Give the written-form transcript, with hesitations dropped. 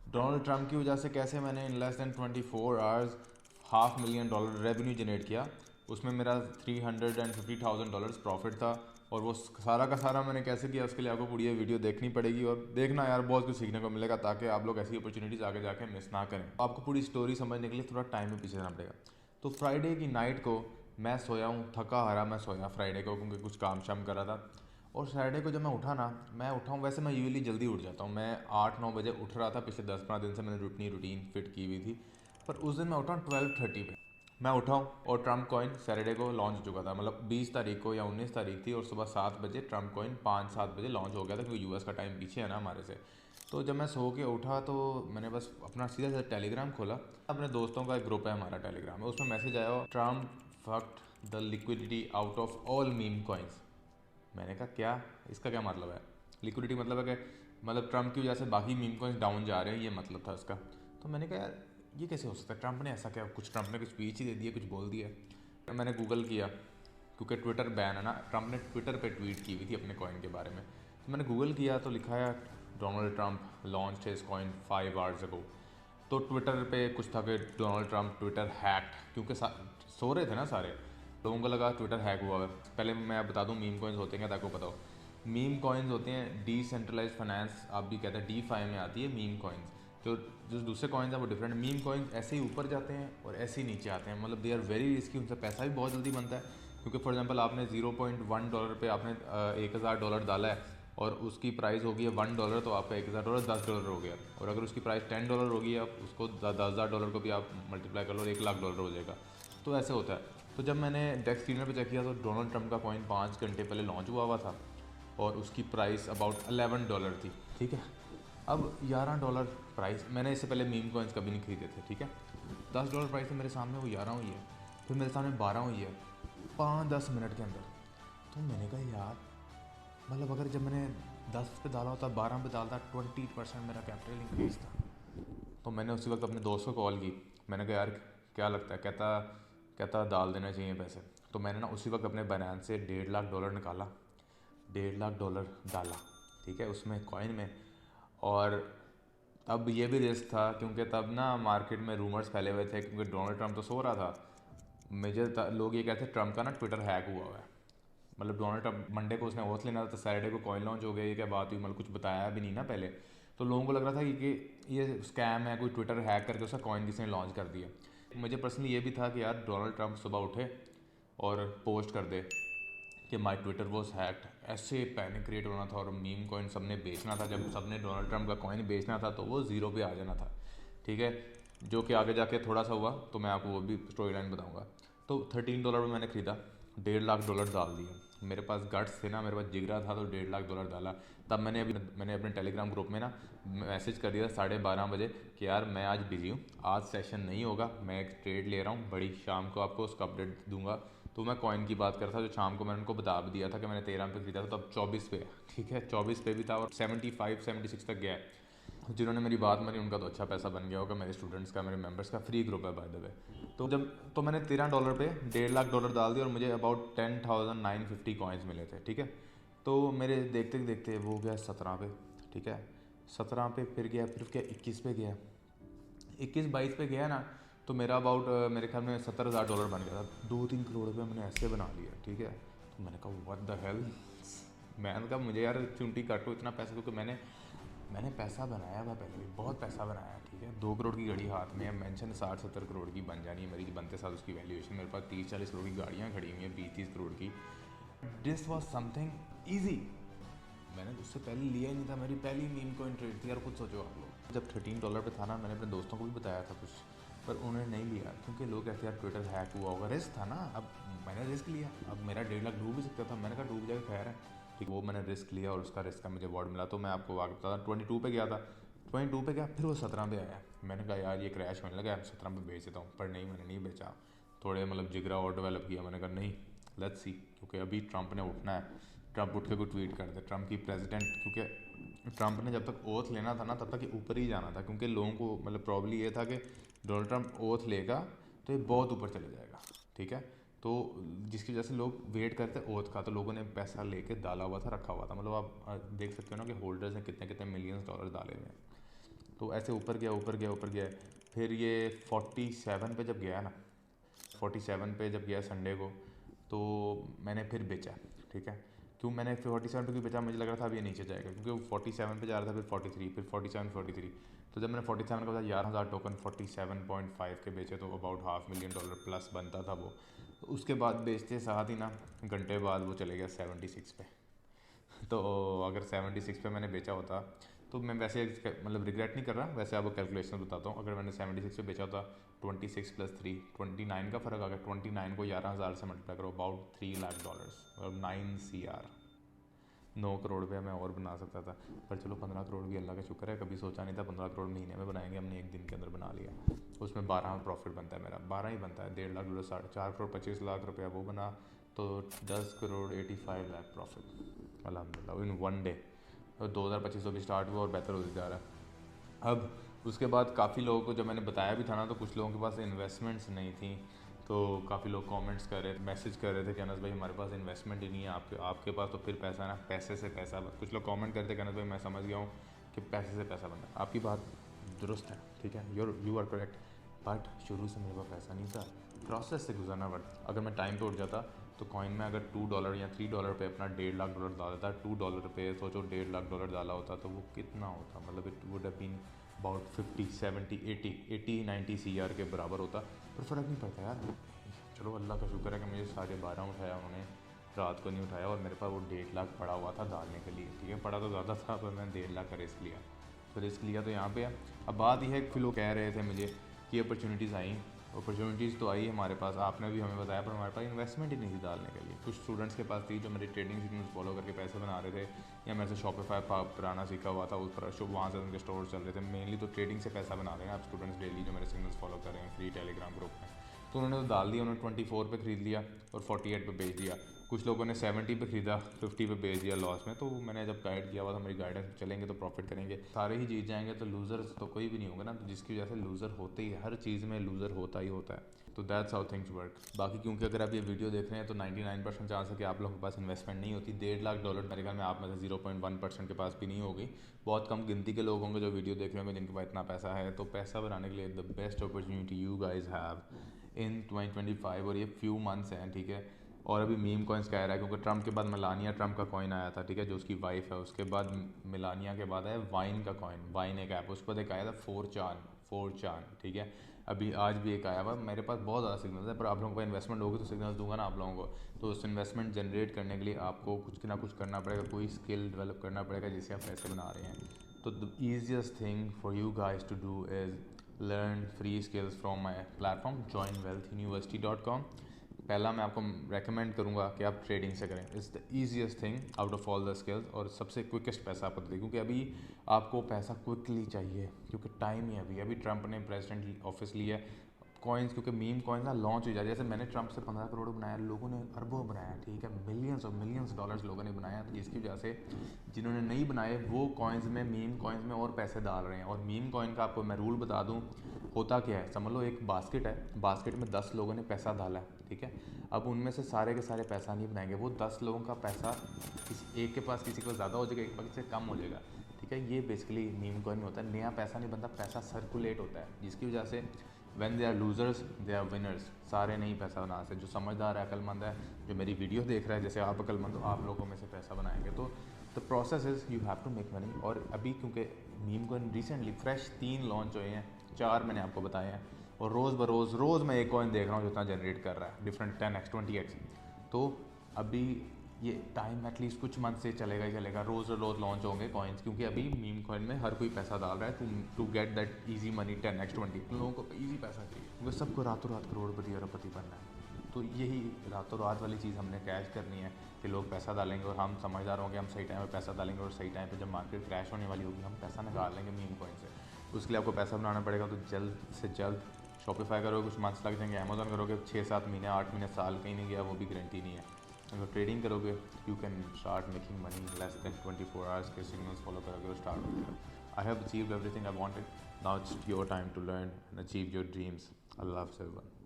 Donald Trump की वजह से कैसे मैंने in less than 24 hours $500,000 revenue generate किया। उसमें मेरा $350,000 प्रॉफिट था, और वो सारा का सारा मैंने कैसे किया उसके लिए आपको पूरी ये वीडियो देखनी पड़ेगी, और देखना यार बहुत कुछ सीखने को मिलेगा, ताकि आप लोग ऐसी अपॉर्चुनिटीज़ आगे जाके मिस ना करें। आपको पूरी स्टोरी समझने के लिए थोड़ा टाइम में पीछे जाना पड़ेगा। तो फ्राइडे की नाइट को मैं सोया हूँ, थका हारा मैं सोया फ्राइडे को, क्योंकि कुछ काम शाम कर रहा था। और सैटरडे को जब मैं उठा ना, मैं उठा हूँ, वैसे मैं यूजुअली जल्दी उठ जाता हूँ, मैं 8-9 बजे उठ रहा था। पिछले 10-15 दिन से मैंने अपनी रूटीन फिट की हुई थी, पर उस दिन मैं उठा हूँ 12:30 पे। मैं उठा हूँ और ट्रम्प कॉइन सैटरडे को लॉन्च हो चुका था, मतलब 20 तारीख को या 19 तारीख थी, और सुबह 7 बजे ट्रम्प कॉइन 5-7 बजे लॉन्च हो गया था, क्योंकि यूएस का टाइम पीछे है ना हमारे से। तो जब मैं सो के उठा तो मैंने बस अपना सीधा सीधा टेलीग्राम खोला। अपने दोस्तों का एक ग्रुप है हमारा टेलीग्राम में, उसमें मैसेज आया, Trump fucked the liquidity out of all meme coins. मैंने कहा क्या, इसका क्या मतलब है? लिक्विडिटी मतलब है कि मतलब ट्रम्प की वजह से बाकी मीम कॉइन्स डाउन जा रहे हैं, ये मतलब था इसका। तो मैंने कहा यार ये कैसे हो सकता है, ट्रम्प ने ऐसा क्या, कुछ ट्रम्प ने कुछ स्पीच ही दे दिया, कुछ बोल दिया। मैंने गूगल किया, क्योंकि ट्विटर बैन है ना, ट्रम्प ने ट्विटर पे ट्वीट की हुई थी अपने कॉइन के बारे में। तो मैंने गूगल किया तो लिखा है Donald Trump launch his coin 5 hours ago. तो ट्विटर पे कुछ था कि डोनाल्ड ट्रम्प ट्विटर हैक्ड, क्योंकि सो रहे थे ना सारे लोगों को, लगा ट्विटर हैक हुआ है। पहले मैं बता दूं मीम कॉइन्स होते हैं क्या, ताकि पता हो। मीम कॉइन्स होते हैं डिसेंट्रलाइज फाइनेंस, आप भी कहते हैं डी में आती है मीम कॉइन्स। जो जो दूसरे कॉइन्स हैं वो डिफरेंट। मीम कॉइन्स ऐसे ही ऊपर जाते हैं और ऐसे ही नीचे आते हैं, मतलब दे आर वेरी रिस्की, उनसे पैसा भी बहुत जल्दी बनता है। क्योंकि फॉर एग्जांपल आपने $0.1 पे आपने $1,000 डाला है, और उसकी प्राइस होगी है $1, तो आपका $1,000 $10 हो गया। और अगर उसकी प्राइस $10 होगी, आप उसको $10,000 को भी आप मल्टीप्लाई कर लो, $1,00,000 हो जाएगा। तो ऐसे होता है। तो जब मैंने डेस्क स्क्रीनर पे चेक किया तो डोनाल्ड ट्रम्प का कॉइन 5 घंटे पहले लॉन्च हुआ था, और उसकी प्राइस अबाउट $11 थी। ठीक है, अब $11 प्राइस, मैंने इससे पहले मीम कॉइन्स कभी नहीं खरीदे थे। ठीक है, $10 प्राइस है मेरे सामने, वो 11 हुई है, फिर मेरे सामने 12 हुई है 5-10 मिनट के अंदर। तो मैंने कहा यार, मतलब अगर जब मैंने 10 पे डाला होता, 12 पे डालता, 20% मेरा कैपिटल इंक्रीज था। तो मैंने उसी वक्त अपने दोस्त को कॉल की। मैंने कहा यार क्या लगता है, कहता कहता डाल देना चाहिए पैसे। तो मैंने ना उसी वक्त अपने बनान से $1.5 लाख निकाला, $1.5 लाख डाला, ठीक है, उसमें कॉइन में। और तब ये भी रिस्क था, क्योंकि तब ना मार्केट में रूमर्स फैले हुए थे, क्योंकि डोनाल्ड ट्रम्प तो सो रहा था। मेजर लोग ये कहते हैं ट्रम्प का ना ट्विटर हैक हुआ है। मतलब डोनाल्ड ट्रम्प मंडे को उसने ओथ लेना था, तो सैटरडे को कॉइन लॉन्च हो गया, ये क्या बात हुई, मतलब कुछ बताया भी नहीं ना पहले। तो लोगों को लग रहा था कि ये स्कैम है, कोई ट्विटर हैक करके उसका कॉइन किसी ने लॉन्च कर दिया। मुझे पर्सनली ये भी था कि यार डोनाल्ड ट्रम्प सुबह उठे और पोस्ट कर दे कि माई ट्विटर वॉज हैक्ड, ऐसे पैनिक क्रिएट होना था, और मीम कॉइन सबने बेचना था। जब सबने डोनाल्ड ट्रम्प का कॉइन बेचना था तो वो ज़ीरो पे आ जाना था। ठीक है, जो कि आगे जाके थोड़ा सा हुआ, तो मैं आपको वो भी स्टोरी लाइन बताऊँगा। तो $13 में मैंने ख़रीदा, $1.5 लाख डाल दिया। मेरे पास गट्स थे ना, मेरे पास जिगरा था, तो $1.5 लाख डाला। तब मैंने अपने टेलीग्राम ग्रुप में ना मैसेज कर दिया 12:30 बजे कि यार मैं आज बिज़ी हूँ, आज सेशन नहीं होगा, मैं एक ट्रेड ले रहा हूँ बड़ी, शाम को आपको उसका अपडेट दूंगा। तो मैं कॉइन की बात कर रहा था, जो शाम को मैंने उनको बता भी दिया था कि मैंने 13 पे खरीदा था, तब 24 पे है। ठीक है, 24 पे भी था, और 75-76 तक गया है। जिन्होंने मेरी बात मानी उनका तो अच्छा पैसा बन गया होगा, मेरे स्टूडेंट्स का, मेरे मेंबर्स का फ्री ग्रुप है बाय द वे। तो मैंने $13 पे $1.5 लाख डाल दिया, और मुझे अबाउट 10,950 कॉइन्स मिले थे। ठीक है, तो मेरे देखते देखते वो गया 17 पे। ठीक है, 17 पे फिर गया, फिर क्या 21 पे गया, 21-22 पे गया ना, तो मेरा अबाउट मेरे ख्याल में $70,000 बन गया था। 2-3 करोड़ रुपये मैंने ऐसे बना लिया। ठीक है, तो मैंने कहा व्हाट द हेल। मैंने कहा मुझे यार चुंटी काटो इतना पैसा, क्योंकि मैंने पैसा बनाया हुआ पहले भी, बहुत पैसा बनाया है। ठीक है, 2 करोड़ की गाड़ी हाथ में है, मेंशन 60-70 करोड़ की बन जानी है मेरी बनते साथ उसकी वैल्यूएशन। मेरे पास 30-40 करोड़ की गाड़ियाँ खड़ी हुई हैं, 20-30 करोड़ की। दिस वॉज समथिंग ईजी, मैंने उससे पहले लिया ही नहीं था, मेरी पहली मीम कॉइन ट्रेड थी यार, खुद सोचो आप लोग। जब $13 पे था ना, मैंने अपने दोस्तों को भी बताया था कुछ, पर उन्होंने नहीं लिया, क्योंकि लोग कहते यार ट्विटर हैक हुआ होगा, रिस्क था ना। अब मैंने रिस्क लिया, अब मेरा 1.5 लाख डूब भी सकता था, मैंने कहा डूब जाए खैर है। ठीक, वो मैंने रिस्क लिया, और उसका रिस्क का मुझे अवार्ड मिला। तो मैं आपको आगे बता रहा, 22 पे गया था, 22 पे गया, फिर वो 17 पे आया। मैंने कहा यार ये क्रैश होने लगा, 17 पे बेच देता हूँ, पर नहीं, मैंने नहीं बेचा। थोड़े मतलब जिगरा और डेवलप किया, मैंने कहा नहीं, लेट्स सी, क्योंकि अभी ट्रंप ने उठना है। ट्रंप उठ के कोई ट्वीट कर दे, ट्रंप की प्रेसिडेंट, क्योंकि ट्रंप ने जब तक ओथ लेना था ना, तब तक ये ऊपर ही जाना था, क्योंकि लोगों को मतलब प्रॉब्ली ये था कि डोनाल्ड ट्रंप ओथ लेगा तो ये बहुत ऊपर चले जाएगा। ठीक है, तो जिसकी वजह से लोग वेट करते ओथ का, तो लोगों ने पैसा लेके डाला हुआ था, रखा हुआ था। मतलब आप देख सकते हो ना कि होल्डर्स ने कितने कितने $मिलियंस डाले हुए हैं। तो ऐसे ऊपर गया ऊपर गया ऊपर गया, फिर ये 47 पे जब गया ना, 47 पे जब गया संडे को, तो मैंने फिर बेचा, ठीक है। क्यों मैंने 47 पे क्यों बेचा, मुझे लग रहा था अब ये नीचे जाएगा, क्योंकि वो 47 पे जा रहा था, फिर 43, फिर 47, 43। तो जब मैंने 47 का बता 11,000 टोकन 47.5 के बेचे, तो अबाउट $500,000 प्लस बनता था वो। तो उसके बाद बेचते साथ ही ना घंटे बाद वो चले गया 76 पे। तो अगर 76 पे मैंने बेचा होता, तो मैं वैसे मतलब रिग्रेट नहीं कर रहा, वैसे आपको कैलकुलेशन बताता हूँ। अगर मैंने 76 पे बेचा होता, 26 + 3 29 का फ़र्क आ गया। 29 को 11,000 से मल्टीप्लाई करो, अबाउट $3 लाख, मतलब 9 CR, 9 करोड़ रुपया मैं और बना सकता था। पर चलो 15 करोड़ भी अल्लाह का शुक्र है, कभी सोचा नहीं था 15 करोड़ महीने में बनाएंगे, हमने एक दिन के अंदर बना लिया। उसमें 12 प्रॉफिट बनता है मेरा, 12 ही बनता है। $1.5 लाख, 4 करोड़ 25 लाख रुपया वो बना, तो 10 करोड़ 85 लाख प्रॉफिट अल्हम्दुलिल्लाह इन वन डे। तो 2025 तो भी स्टार्ट हुआ और बेहतर होते जा रहा है। अब उसके बाद काफ़ी लोगों को जब मैंने बताया भी था ना, तो कुछ लोगों के पास इन्वेस्टमेंट्स नहीं थी, तो काफ़ी लोग कमेंट्स कर रहे थे, मैसेज कर रहे थे कि अनस भाई हमारे पास इन्वेस्टमेंट ही नहीं है, आपके पास तो फिर पैसा है ना, पैसे से पैसा। कुछ लोग कमेंट करते कि अनस भाई मैं समझ गया हूँ कि पैसे से पैसा बनता है। आपकी बात दुरुस्त है, ठीक है, यू आर करेक्ट, बट शुरू से मेरे पास पैसा नहीं था, प्रोसेस से गुजरना पड़ता। अगर मैं टाइम पे उठ जाता, तो कॉइन में अगर $2 या $3 पे अपना $1.5 लाख डाला था, $2 पे सोचो $1.5 लाख डाला होता, तो वो कितना होता, मतलब it would have been about 50, 70, 80, 90 CR के बराबर होता। पर फ़र्क नहीं पड़ता यार, चलो अल्लाह का शुक्र है कि मुझे 12:30 उठाया उन्होंने, रात को नहीं उठाया, और मेरे पास वो 1.5 लाख पड़ा हुआ था डालने के लिए, ठीक है, पड़ा तो ज़्यादा था, पर मैंने 1.5 लाख का रिस्क लिया। तो रिस्क लिया तो यहाँ पे है। अब बात यह है कि लोग कह रहे थे मुझे कि अपॉर्चुनिटीज़ आई, अपॉर्चुनिटीज़ तो आई हमारे पास, आपने भी हमें बताया, पर हमारे पास इन्वेस्टमेंट ही नहीं थी डालने के लिए। कुछ स्टूडेंट्स के पास थी जो मेरी ट्रेडिंग सीक्वेंस फॉलो करके पैसे बना रहे थे, या मेरे से शॉपिफाई पुराना सीखा हुआ था, उस पर वहाँ से उनके स्टोर चल रहे थे। मेनली तो ट्रेडिंग से पैसा बना रहे हैं आप स्टूडेंट्स डेली जो मेरे सिग्नल्स फॉलो कर रहे हैं फ्री टेलीग्राम ग्रुप में। तो उन्होंने तो डाल दिया, उन्होंने 24 पे ख़रीद लिया और 48 पे बेच दिया। कुछ लोगों ने 70 पे ख़रीदा, 50 पे बेच दिया लॉस में। तो मैंने जब गाइड किया हुआ था, मेरी गाइडेंस में चलेंगे तो प्रॉफिट करेंगे, सारे ही जीत जाएंगे, तो लूज़र्स तो कोई भी नहीं होगा ना, तो जिसकी वजह से लूज़र होते ही, हर चीज़ में लूज़र होता ही होता है। तो दैट्स हाउ थिंग्स वर्क। बाकी क्योंकि अगर आप ये वीडियो देख रहे हैं, तो 99% चांस है कि आप लोगों के पास इन्वेस्टमेंट नहीं होती। $1.5 लाख मेरे ख्याल में आप में से 0.1% के पास भी नहीं होगी। बहुत कम गिनती के लोग होंगे जो वीडियो देख रहे होंगे जिनके पास इतना पैसा है। तो पैसा बनाने के लिए the best opportunity you guys have in 2025, और ये फ्यू मंथ्स हैं, ठीक है। और अभी मीम कॉइन्स कह रहा है, क्योंकि ट्रंप के बाद मेलानिया ट्रंप का कॉइन आया था, ठीक है, जो उसकी वाइफ है। उसके बाद मेलानिया के बाद आया वाइन का कॉइन, वाइन एक ऐप, उस पर एक आया था 4chan, ठीक है। अभी आज भी एक आया हुआ। मेरे पास बहुत ज़्यादा सिग्नल्स है, पर आप लोगों का इन्वेस्टमेंट होगी तो सिग्नल्स दूंगा ना आप लोगों को। तो उस इन्वेस्टमेंट जनरेट करने के लिए आपको कुछ ना कुछ करना पड़ेगा, कोई स्किल डेवलप करना पड़ेगा जिससे आप पैसे बना रहे हैं। तो the easiest thing for you guys to do is learn free skills from my platform joinwealthuniversity.com। पहला मैं आपको रेकमेंड करूँगा कि आप ट्रेडिंग से करें, it's the easiest thing out of all the skills, और सबसे क्विकेस्ट पैसा आपको दे, क्योंकि अभी आपको पैसा क्विकली चाहिए, क्योंकि टाइम ही अभी ट्रंप ने प्रेसिडेंट ऑफिस लिया है। कॉइन्स, क्योंकि मीम कॉइन्स ना लॉन्च हो जा रही है, जैसे मैंने ट्रंप से 15 करोड़ बनाया, लोगों ने अरबों बनाया, ठीक है, मिलियंस डॉलर्स लोगों ने बनाया। तो जिसकी वजह से जिन्होंने नहीं बनाए वो कॉइन्स में, मीम कॉइन्स में और पैसे डाल रहे हैं। और मीम कॉइन का आपको मैं रूल बता दूं, होता क्या है, समझ लो एक बास्केट है, बास्केट में 10 लोगों ने पैसा डाला है, ठीक है। अब उनमें से सारे के सारे पैसा नहीं बनाएंगे, वो 10 लोगों का पैसा किसी एक के पास, किसी को ज़्यादा हो जाएगा, एक पास से कम हो जाएगा, ठीक है। ये बेसिकली मीम कॉइन में होता है, नया पैसा नहीं बनता, पैसा सर्कुलेट होता है, जिसकी वजह से when they are losers they are winners. सारे नहीं पैसा बना सकते, जो समझदार है, अक्लमंद है, जो मेरी वीडियो देख रहा है, जैसे आप अक्लमंद हो, आप लोगों में से पैसा बनाएंगे। तो the process is you have to make money. और अभी क्योंकि meme coin recently fresh 3 launch हुए हैं, 4 मैंने आपको बताए हैं, और रोज़ मैं एक कॉइन देख रहा हूँ जितना जनरेट कर रहा है, डिफरेंट 10x 20x। तो अभी ये टाइम एटलीस्ट कुछ मंथ से चलेगा ही चलेगा, रोज़ लॉन्च होंगे कॉइन्स, क्योंकि अभी मीम कॉइन में हर कोई पैसा डाल रहा है to get that easy money 10x 20। लोगों को इजी पैसा चाहिए, क्योंकि सबको रातों रात करोड़पति अरबपति बनना है। तो यही रातों रात वाली चीज़ हमने कैच करनी है कि लोग पैसा डालेंगे, और हम समझदार होंगे, हम सही टाइम पे पैसा डालेंगे, और सही टाइम पे जब मार्केट क्रैश होने वाली होगी हम पैसा निकाल लेंगे मीम कॉइन से। उसके लिए आपको पैसा बनाना पड़ेगा, तो जल्द से जल्द शॉपिफाई करोगे, कुछ मंथ्स लग जाएंगे, अमेजोन करोगे 6-7 महीने, 8 महीने, साल कहीं नहीं गया, वो भी गारंटी नहीं है। अगर ट्रेडिंग करोगे you can start making money less than 24 hours के सिग्नल्स फॉलो करोगे और स्टार्ट हो जाएगा। I have achieved everything I wanted, now it's your time to learn and achieve your dreams. अल्लाह हाफ़िज़ एवरीवन।